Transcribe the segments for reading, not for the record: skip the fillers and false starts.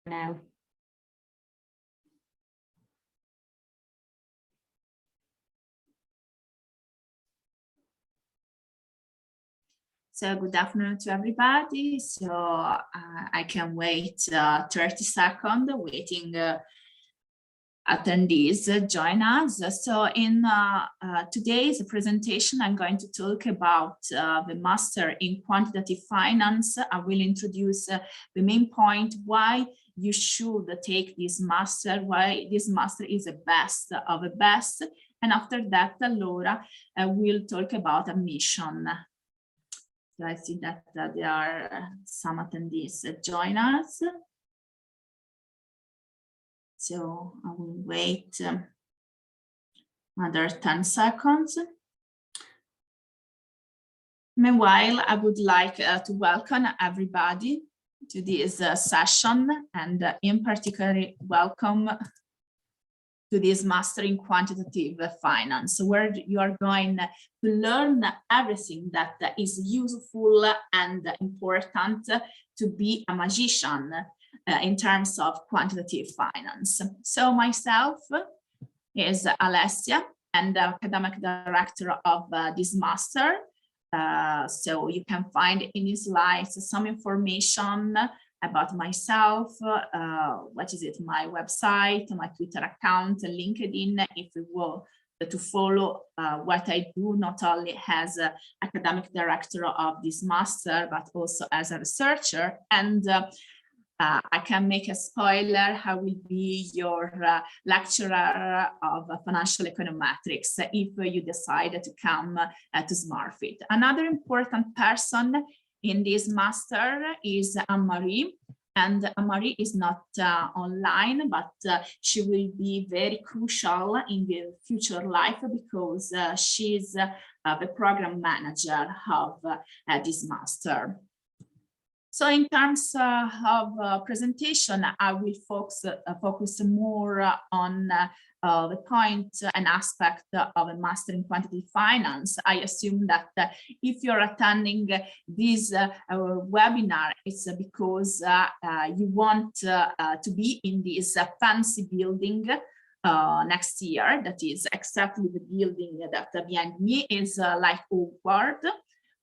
now. So good afternoon to everybody. So I can wait 30 seconds waiting attendees join us. So in today's presentation, I'm going to talk about the Master in Quantitative Finance. I will introduce the main point why you should take this master, why this master is the best of the best. And after that, Laura will talk about admission. So I see that there are some attendees join us. So I will wait another 10 seconds. Meanwhile, I would like to welcome everybody to this session, and in particular, welcome to this Master in Quantitative Finance, where you are going to learn everything that is useful and important to be a magician in terms of quantitative finance. So myself is Alessia, and the academic director of this master. So you can find in these slides some information about myself, what is it, my website, my Twitter account, LinkedIn, if you will to follow what I do, not only as academic director of this master, but also as a researcher. And I can make a spoiler, I will be your lecturer of financial econometrics if you decide to come to Smurfit. Another important person in this master is Anne-Marie, and Anne-Marie is not online, but she will be very crucial in the future life because she's the program manager of this master. So in terms of presentation, I will focus more on the point and aspect of a Master in Quantitative Finance. I assume that if you're attending this webinar, it's because you want to be in this fancy building next year. That is exactly the building that behind me is like Hogwarts,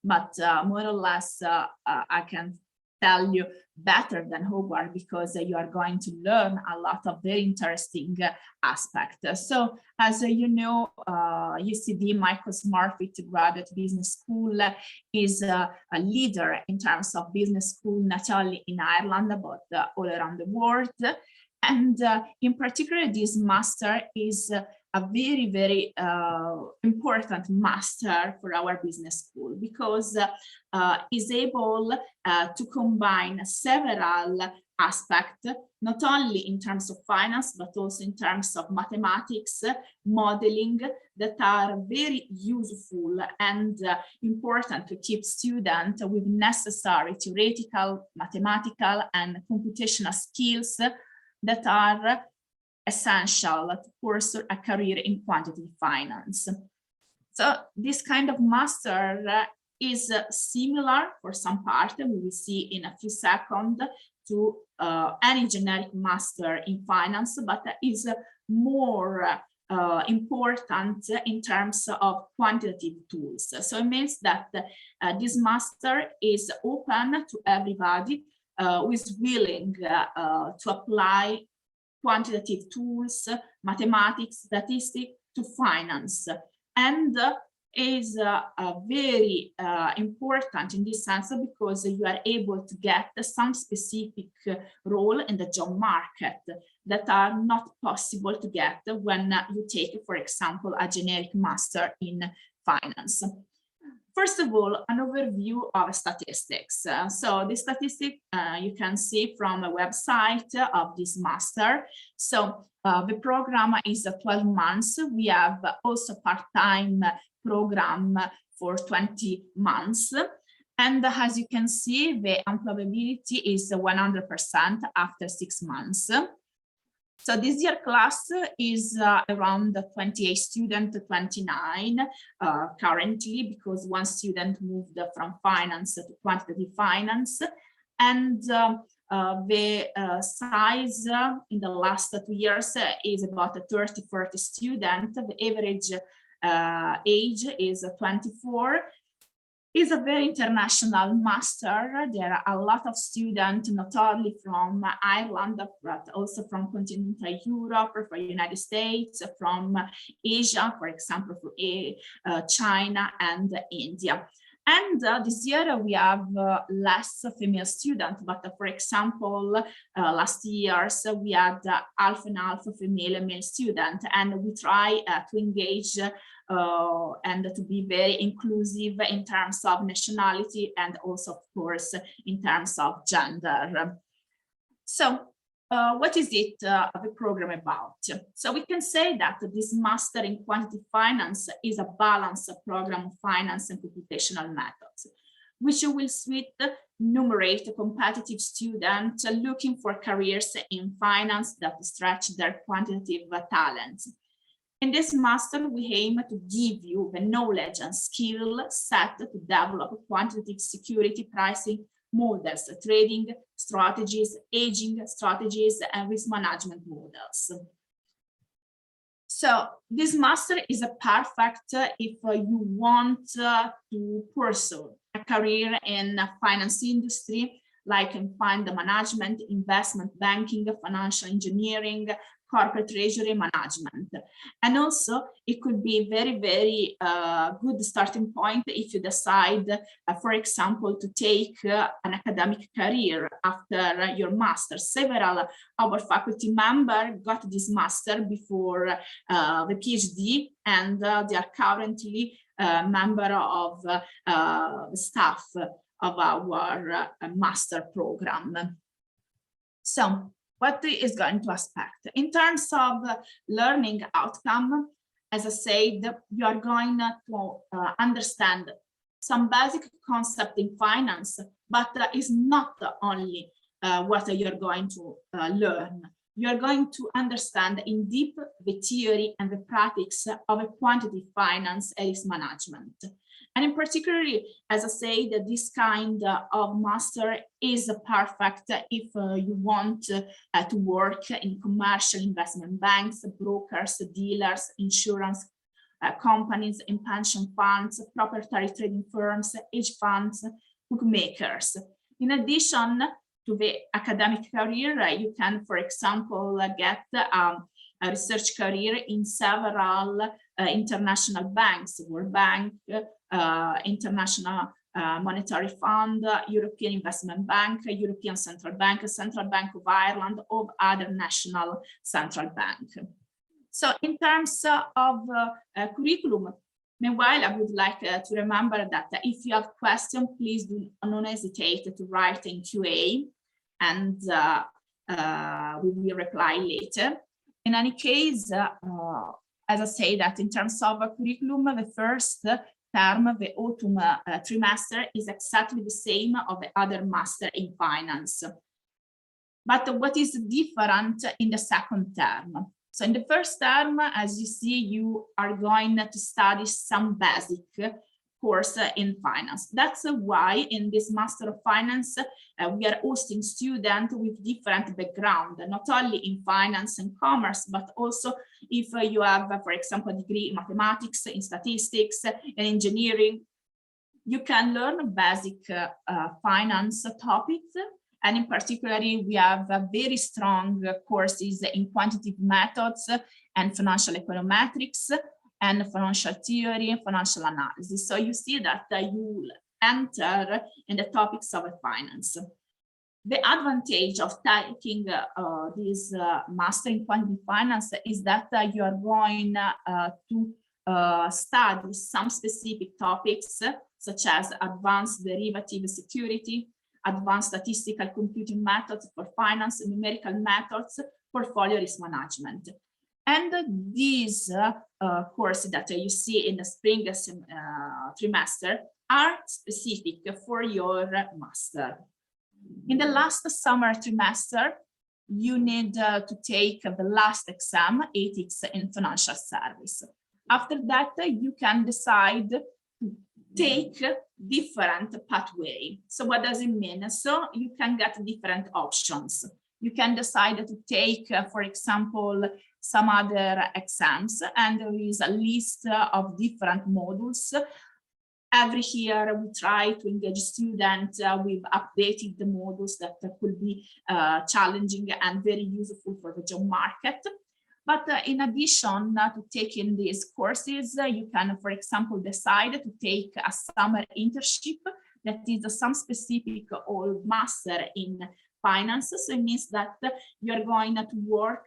but more or less I can tell you better than Hogwarts because you are going to learn a lot of very interesting aspects. So as you know, UCD Michael Smurfit Graduate Business School is a leader in terms of business school, not only in Ireland, but all around the world. And in particular, this master is a very, very important master for our business school because is able to combine several aspects, not only in terms of finance, but also in terms of mathematics, modeling, that are very useful and important to keep students with necessary theoretical, mathematical, and computational skills that are essential to pursue a career in quantitative finance. So this kind of master is similar for some part, we will see in a few seconds, to any generic master in finance, but is more important in terms of quantitative tools. So it means that this master is open to everybody who is willing to apply quantitative tools, mathematics, statistics to finance, and is very important in this sense because you are able to get some specific role in the job market that are not possible to get when you take, for example, a generic master in finance. First of all, an overview of statistics. So the statistic you can see from a website of this master. So the program is 12 months. We have also part-time program for 20 months. And as you can see, the employability is 100% after 6 months. So this year class is around 28 students, 29 currently, because one student moved from finance to quantitative finance. And The size in the last 2 years is about 30-40 students. The average age is 24. It's a very international master. There are a lot of students, not only from Ireland, but also from continental Europe, from the United States, from Asia, for example, from China and India. And this year we have less female students, but for example, last years we had half and half female and male students, and we try to engage and to be very inclusive in terms of nationality and also, of course, in terms of gender. So what is it the program about? So we can say that this master in quantitative finance is a balanced program of finance and computational methods, which will suit numerate competitive students looking for careers in finance that stretch their quantitative talents. In this master, we aim to give you the knowledge and skill set to develop quantitative security pricing models, trading strategies, hedging strategies, and risk management models. So this master is a perfect if you want to pursue a career in the finance industry, like in fund management, investment banking, financial engineering, corporate treasury management. And also it could be very, very good starting point if you decide, for example, to take an academic career after your master. Several of our faculty members got this master before the PhD, and they are currently a member of the staff of our master program. So what is going to expect in terms of learning outcome? As I said, you are going to understand some basic concept in finance, but it's not only what you're going to learn. You're going to understand in deep the theory and the practice of a quantitative finance and risk management. And in particular, as I say, that this kind of master is perfect if you want to work in commercial investment banks, brokers, dealers, insurance companies, in pension funds, proprietary trading firms, hedge funds, bookmakers. In addition to the academic career, you can, for example, get a research career in several international banks, World Bank, International Monetary Fund, European Investment Bank, European Central Bank of Ireland, or other national central bank. So in terms of curriculum, meanwhile, I would like to remember that if you have questions, please do not hesitate to write in QA, and we will reply later. In any case, as I say that in terms of curriculum, the first term, the autumn trimester, is exactly the same of the other master in finance. But what is different in the second term? So in the first term, as you see, you are going to study some basic course in finance. That's why in this Master of Finance, we are hosting students with different background, not only in finance and commerce, but also if you have, for example, a degree in mathematics, in statistics, and engineering, you can learn basic finance topics. And in particular, we have very strong courses in quantitative methods and financial econometrics and financial theory and financial analysis. So you see that you enter in the topics of finance. The advantage of taking this master in quantitative finance is that you are going to study some specific topics, such as advanced derivative security, advanced statistical computing methods for finance, numerical methods, portfolio risk management. And these courses that you see in the spring trimester are specific for your master. In the last summer trimester, you need to take the last exam, Ethics in Financial Service. After that, you can decide to take different pathway. So what does it mean? So you can get different options. You can decide to take, for example, some other exams, and there is a list of different modules. Every year we try to engage students. We've updated the modules that could be challenging and very useful for the job market. But in addition to taking these courses, you can, for example, decide to take a summer internship that is some specific or master in finance. So it means that you're going to work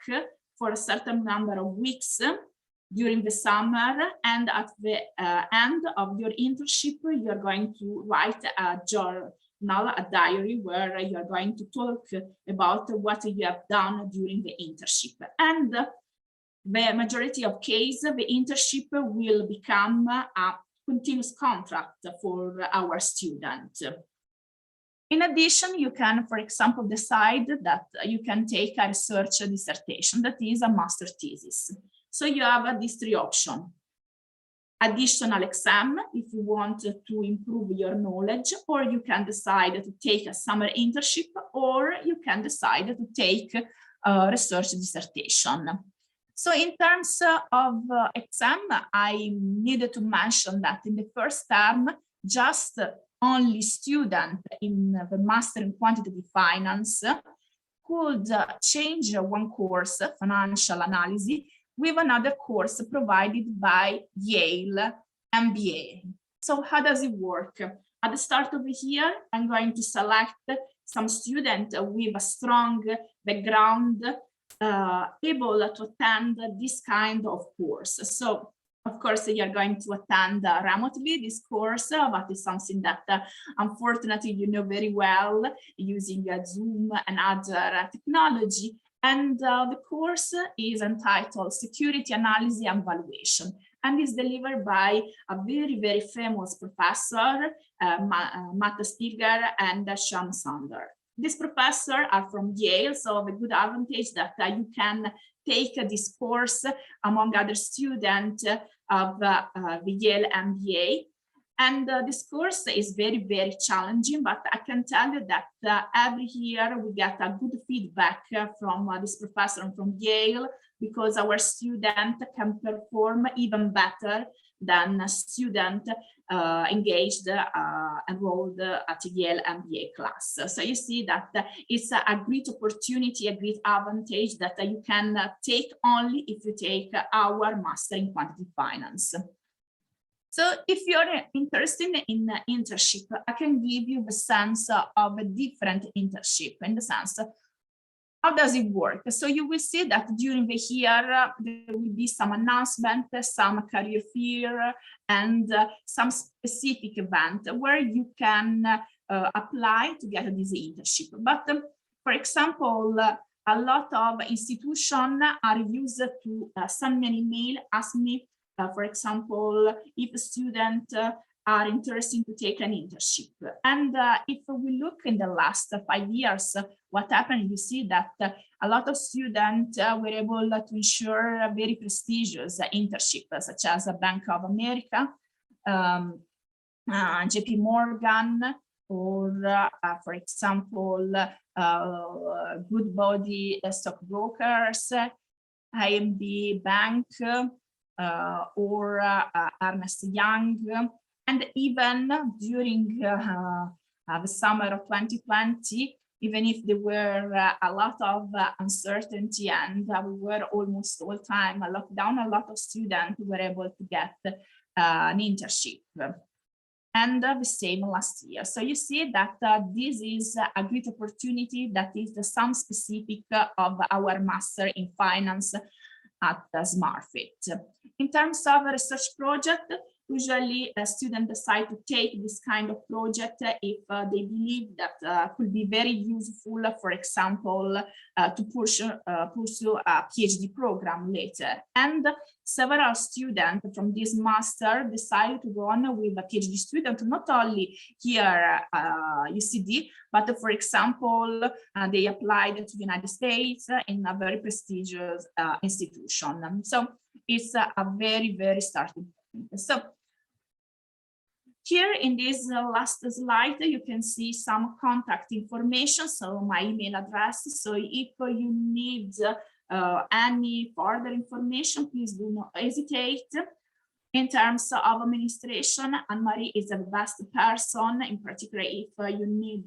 for a certain number of weeks during the summer, and at the end of your internship, you're going to write a journal, a diary, where you're going to talk about what you have done during the internship. And the majority of cases, the internship will become a continuous contract for our students. In addition, you can, for example, decide that you can take a research dissertation, that is a master thesis. So you have these three options. Additional exam if you want to improve your knowledge, or you can decide to take a summer internship, or you can decide to take a research dissertation. So in terms of exam, I needed to mention that in the first term, just only students in the Master in Quantitative Finance could change one course, financial analysis, with another course provided by Yale MBA. So how does it work? At the start of the year, I'm going to select some student with a strong background, able to attend this kind of course. So of course, you're going to attend remotely this course, but it's something that unfortunately you know very well using Zoom and other technology. And the course is entitled Security Analysis and Valuation, and is delivered by a very, very famous professor, Matt Spiegel and Sean Sander. These professors are from Yale, so the good advantage that you can take this course among other students of the Yale MBA. And this course is very, very challenging, but I can tell you that every year we get a good feedback from this professor from Yale, because our students can perform even better than a student engaged, enrolled at Yale MBA class. So you see that it's a great opportunity, a great advantage that you can take only if you take our Master in Quantitative Finance. So if you're interested in internship, I can give you the sense of a different internship, in the sense, how does it work? So you will see that during the year, there will be some announcement, some career fair, and some specific event where you can apply to get this internship. But for example, a lot of institutions are used to send me an email, ask me, for example, if students are interested to take an internship. And if we look in the last 5 years, what happened, you see that a lot of students were able to ensure a very prestigious internship, such as Bank of America, JP Morgan, or for example, Goodbody stockbrokers, IMB Bank, or Ernst Young. And even during the summer of 2020, even if there were a lot of uncertainty and we were almost all time a lockdown, a lot of students were able to get an internship. And the same last year. So you see that this is a great opportunity that is the sum specific of our Master in Finance at Smurfit. In terms of a research project, usually students decide to take this kind of project if they believe that could be very useful, for example, to pursue a PhD program later. And several students from this master decided to go on with a PhD student, not only here UCD, but for example, they applied to the United States in a very prestigious institution. So it's a very, very starting point. So Here in this last slide, you can see some contact information, so my email address. So if you need any further information, please do not hesitate. In terms of administration, Anne-Marie is the best person, in particular if you need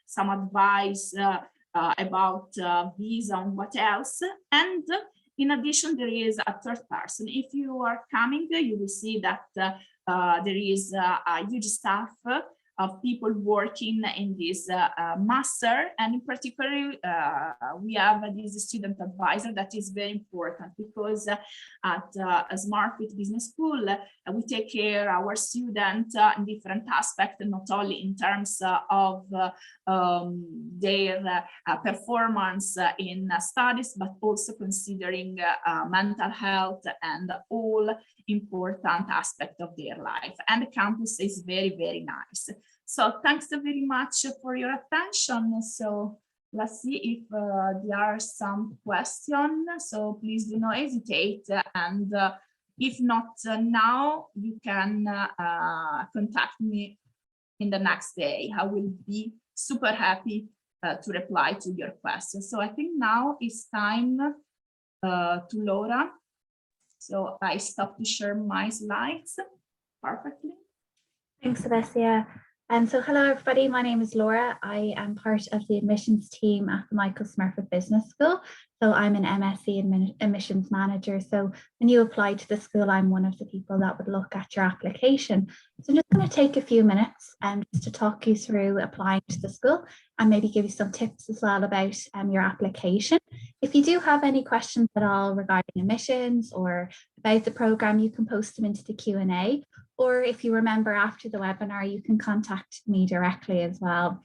some advice about visa and what else. And in addition, there is a third person. If you are coming, you will see that there is a huge staff of people working in this master, and in particular we have this student advisor that is very important, because at Smurfit Business School we take care of our students in different aspects, not only in terms of their performance in studies, but also considering mental health and all important aspects of their life. And the campus is very, very nice. So thanks very much for your attention. So let's see if there are some questions. So please do not hesitate. And if not now, you can contact me in the next day. I will be super happy to reply to your questions. So I think now it's time to Laura. So I stop to share my slides perfectly. Thanks, Alessia. So hello, everybody. My name is Laura. I am part of the admissions team at the Michael Smurfit Business School. So I'm an MSc admissions manager. So when you apply to the school, I'm one of the people that would look at your application. So I'm just going to take a few minutes just to talk you through applying to the school and maybe give you some tips as well about your application. If you do have any questions at all regarding admissions or about the program, you can post them into the Q&A. Or if you remember after the webinar, you can contact me directly as well.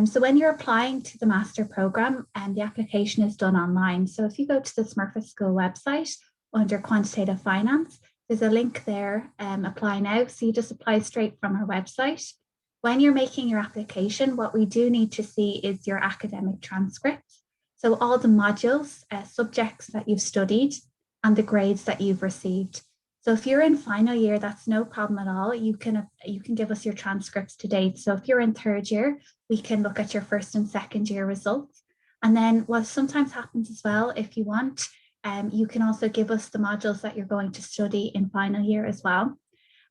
So when you're applying to the master program, the application is done online. So if you go to the Smurfit School website under Quantitative Finance, there's a link there, apply now. So you just apply straight from our website. When you're making your application, what we do need to see is your academic transcripts. So all the modules, subjects that you've studied and the grades that you've received. So if you're in final year, that's no problem at all. You can give us your transcripts to date. So if you're in third year, we can look at your first and second year results. And then what sometimes happens as well, if you want, you can also give us the modules that you're going to study in final year as well.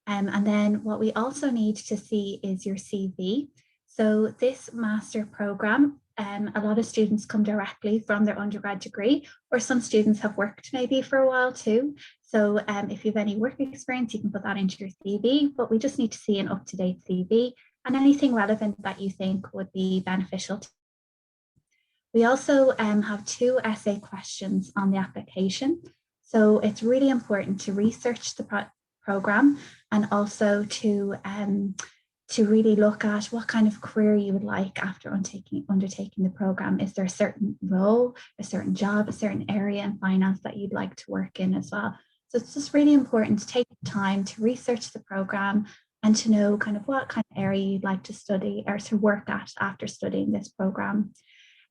And then what we also need to see is your CV. So this master program, a lot of students come directly from their undergrad degree, or some students have worked maybe for a while too. So if you have any work experience, you can put that into your CV, but we just need to see an up-to-date CV and anything relevant that you think would be beneficial. We also have 2 essay questions on the application. So it's really important to research the program and also to really look at what kind of career you would like after undertaking the program. Is there a certain role, a certain job, a certain area in finance that you'd like to work in as well? So it's just really important to take time to research the program and to know kind of what kind of area you'd like to study or to work at after studying this program.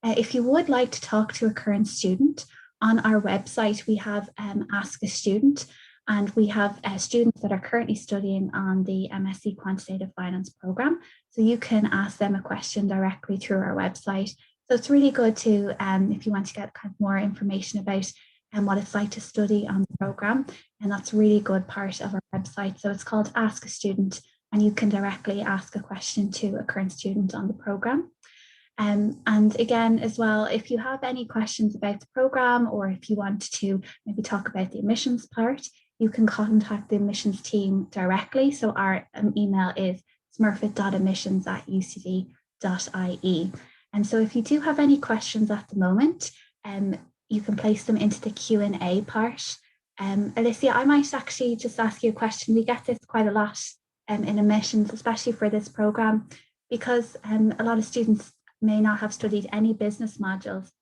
If you would like to talk to a current student, on our website we have Ask a Student. And we have students that are currently studying on the MSc Quantitative Finance program. So you can ask them a question directly through our website. So it's really good to, if you want to get kind of more information about what it's like to study on the program. And that's a really good part of our website. So it's called Ask a Student, and you can directly ask a question to a current student on the program. And again, as well, if you have any questions about the program, or if you want to maybe talk about the admissions part, you can contact the admissions team directly. So our email is smurfit.admissions@ucd.ie. And so if you do have any questions at the moment, you can place them into the Q&A part. Alicia, I might actually just ask you a question. We get this quite a lot in admissions, especially for this program, because a lot of students may not have studied any business modules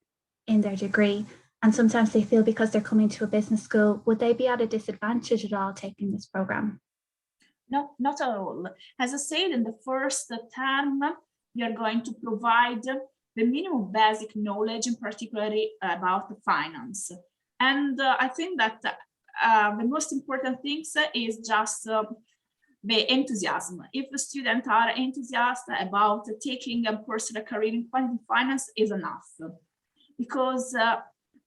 in their degree. And sometimes they feel because they're coming to a business school, would they be at a disadvantage at all taking this program? No, not at all. As I said, in the first term, we are going to provide the minimum basic knowledge, in particular about the finance. And I think that the most important thing is just the enthusiasm. If the students are enthusiastic about taking a personal career in quantitative finance, is enough, because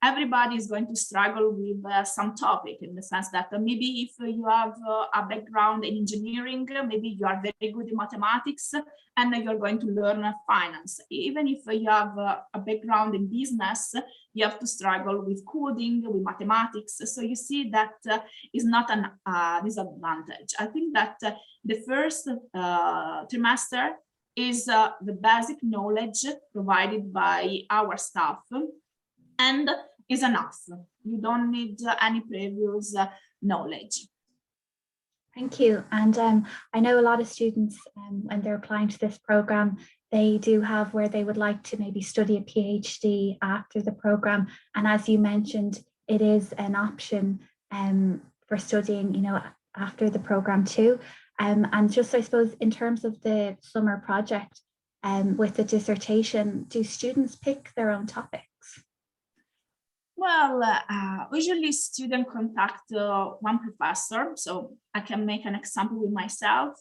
everybody is going to struggle with some topic, in the sense that maybe if you have a background in engineering, maybe you are very good in mathematics and you're going to learn finance. Even if you have a background in business, you have to struggle with coding, with mathematics. So you see that is not an disadvantage. I think that the first trimester is the basic knowledge provided by our staff, and is enough. You don't need any previous knowledge. Thank you. And I know a lot of students, when they're applying to this program, they do have where they would like to maybe study a PhD after the program. And as you mentioned, it is an option for studying, you know, after the program too. And just, I suppose, in terms of the summer project with the dissertation, do students pick their own topics? Well, usually students contact one professor. So I can make an example with myself.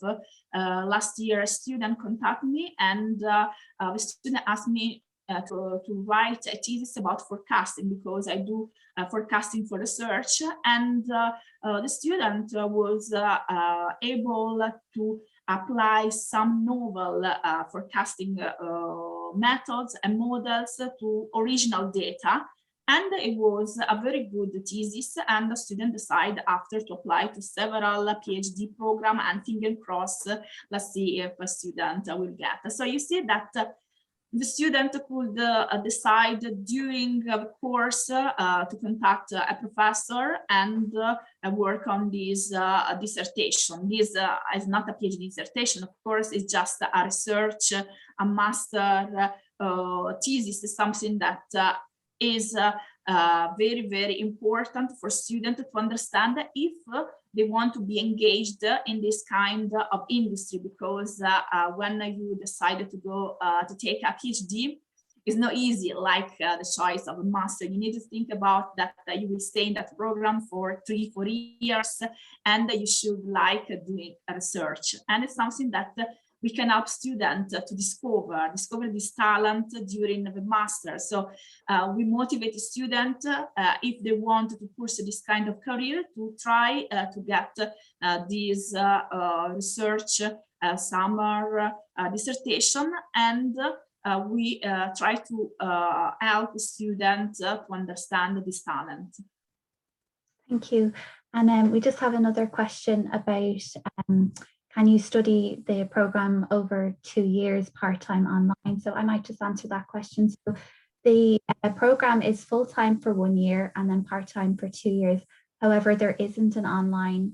Last year, a student contacted me, and the student asked me to write a thesis about forecasting, because I do forecasting for research. And the student was able to apply some novel forecasting methods and models to original data. And it was a very good thesis, and the student decided after to apply to several PhD program, and finger crossed, let's see if a student will get. So you see that the student could decide during the course to contact a professor and work on this dissertation. This is not a PhD dissertation, of course, it's just a research, a master thesis, is something that is very, very important for students to understand if they want to be engaged in this kind of industry, because when you decided to go to take a PhD, it's not easy like the choice of a master. You need to think about that you will stay in that program for 3-4 years, and you should like doing research. And it's something that we can help students to discover this talent during the master. So we motivate the student if they want to pursue this kind of career to try to get this research summer dissertation, and we try to help the students to understand this talent. Thank you. And we just have another question about can you study the program over 2 years part-time online? So I might just answer that question. So the program is full-time for 1 year and then part-time for 2 years. However, there isn't an online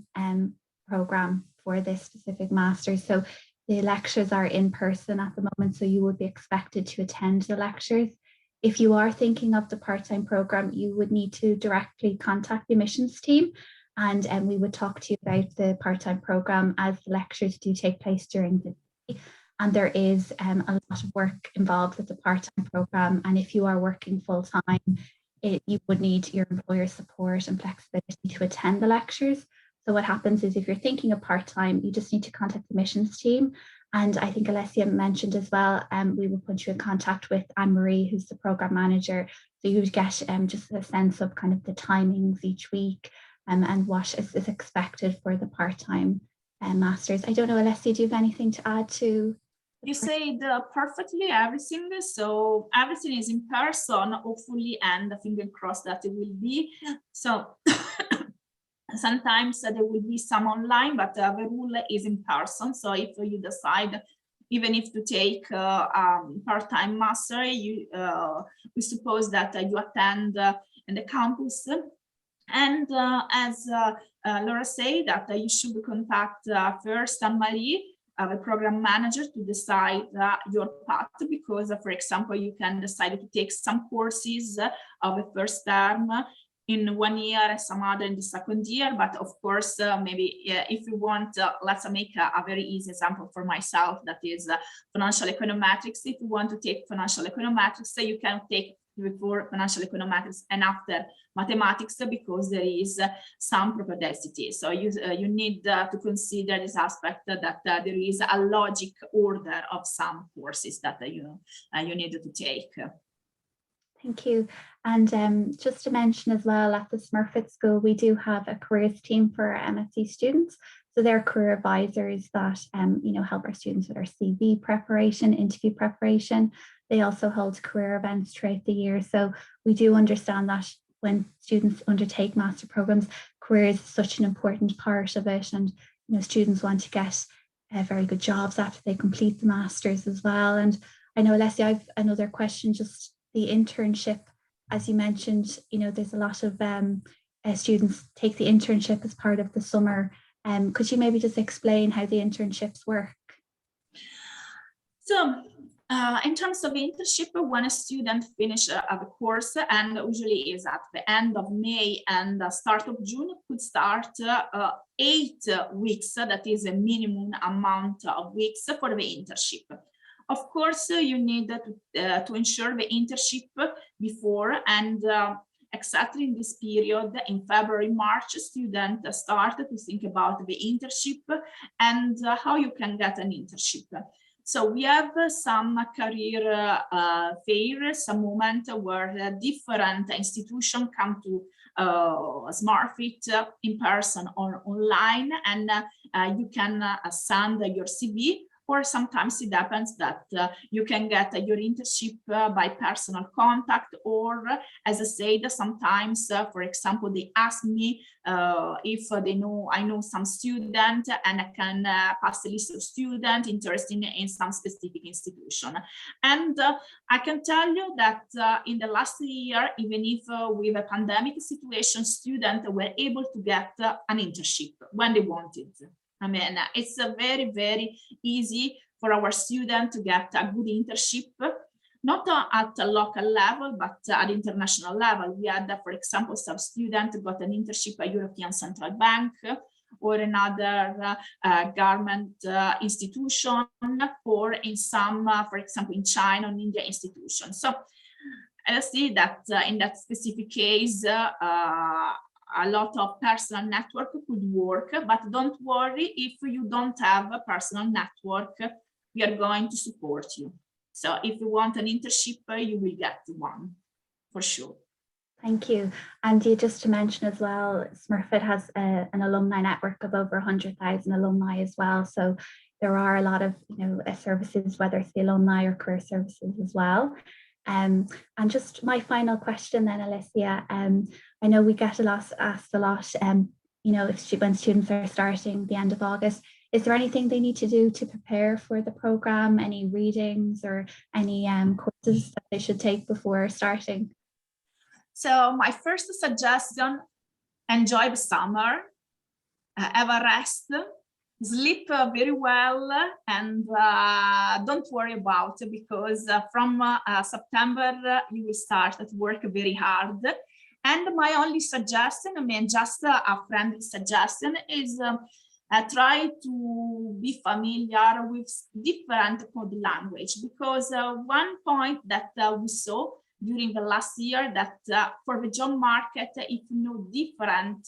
program for this specific master's. So the lectures are in person at the moment, so you would be expected to attend the lectures. If you are thinking of the part-time program, you would need to directly contact the admissions team, and we would talk to you about the part-time program, as the lectures do take place during the day. And there is a lot of work involved with the part-time program. And if you are working full-time, you would need your employer's support and flexibility to attend the lectures. So what happens is, if you're thinking of part-time, you just need to contact the admissions team. And I think Alessia mentioned as well, we will put you in contact with Anne-Marie, who's the program manager. So you would get just a sense of kind of the timings each week and what is expected for the part-time masters. I don't know, Alessia, do you have anything to add to? You said perfectly everything. So everything is in person, hopefully, and finger crossed that it will be. So sometimes there will be some online, but the rule is in person. So if you decide, even if to take part-time master, we suppose that you attend in the campus. And as Laura said, that you should contact first Anne-Marie, the program manager, to decide your path, because for example, you can decide to take some courses of the first term in 1 year and some other in the second year. But of course, maybe if you want, let's make a very easy example for myself, that is financial econometrics. If you want to take financial econometrics, you can take before financial econometrics and after mathematics, because there is some propedeuticity. So you need to consider this aspect that there is a logic order of some courses that you need to take. Thank you. And just to mention as well, at the Smurfit School, we do have a careers team for our MSc students. So they're career advisors that help our students with our CV preparation, interview preparation. They also hold career events throughout the year. So we do understand that when students undertake master programs, career is such an important part of it. And students want to get very good jobs after they complete the masters as well. And I know, Alessia, I've another question, just the internship. As you mentioned, there's a lot of students take the internship as part of the summer. Could you maybe just explain how the internships work? So in terms of internship, when a student finishes a course, and usually is at the end of May and the start of June, could start 8 weeks. That is a minimum amount of weeks for the internship. Of course, you need to ensure the internship before, and exactly in this period, in February, March, students start to think about the internship and how you can get an internship. So we have some career fairs, some moment where different institutions come to Smurfit in person or online, and you can send your CV. Or sometimes it happens that you can get your internship by personal contact, or as I said, sometimes, for example, they ask me if I know some student and I can pass a list of students interested in some specific institution. And I can tell you that in the last year, even if with a pandemic situation, students were able to get an internship when they wanted. I mean, it's very, very easy for our students to get a good internship, not at a local level, but at international level. We had, for example, some students got an internship at European Central Bank or another government institution, or in some, for example, in China or India institution. So I see that in that specific case, a lot of personal network could work, but don't worry if you don't have a personal network, we are going to support you. So if you want an internship, you will get one for sure. Thank you. And just to mention as well, Smurfit has an alumni network of over 100,000 alumni as well. So there are a lot of services, whether it's the alumni or career services as well. And just my final question then, Alessia, I know we get asked a lot, when students are starting the end of August, is there anything they need to do to prepare for the program, any readings or any courses that they should take before starting? So my first suggestion, enjoy the summer, have a rest, sleep very well, and don't worry about it, because from September you will start to work very hard. And my only suggestion, just a friendly suggestion, is try to be familiar with different code language, because one point that we saw during the last year, that for the job market, if you know different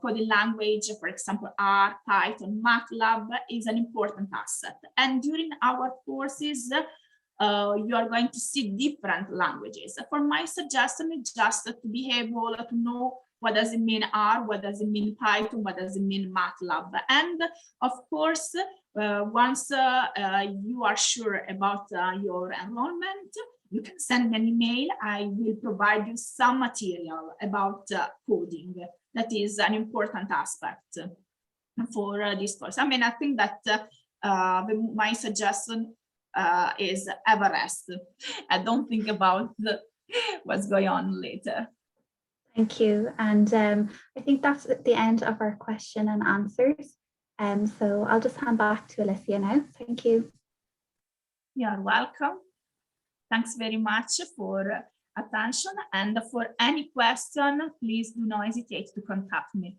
coding language, for example, R, Python, MATLAB, is an important asset. And during our courses, you are going to see different languages. For my suggestion is just to be able to know what does it mean R, what does it mean Python, what does it mean MATLAB. And of course, once you are sure about your enrollment, you can send me an email. I will provide you some material about coding. That is an important aspect for this course. I think that my suggestion is have a rest. I don't think about what's going on later. Thank you. And I think that's the end of our question and answers. So I'll just hand back to Alessia now. Thank you. You're welcome. Thanks very much for attention, and for any question, please do not hesitate to contact me.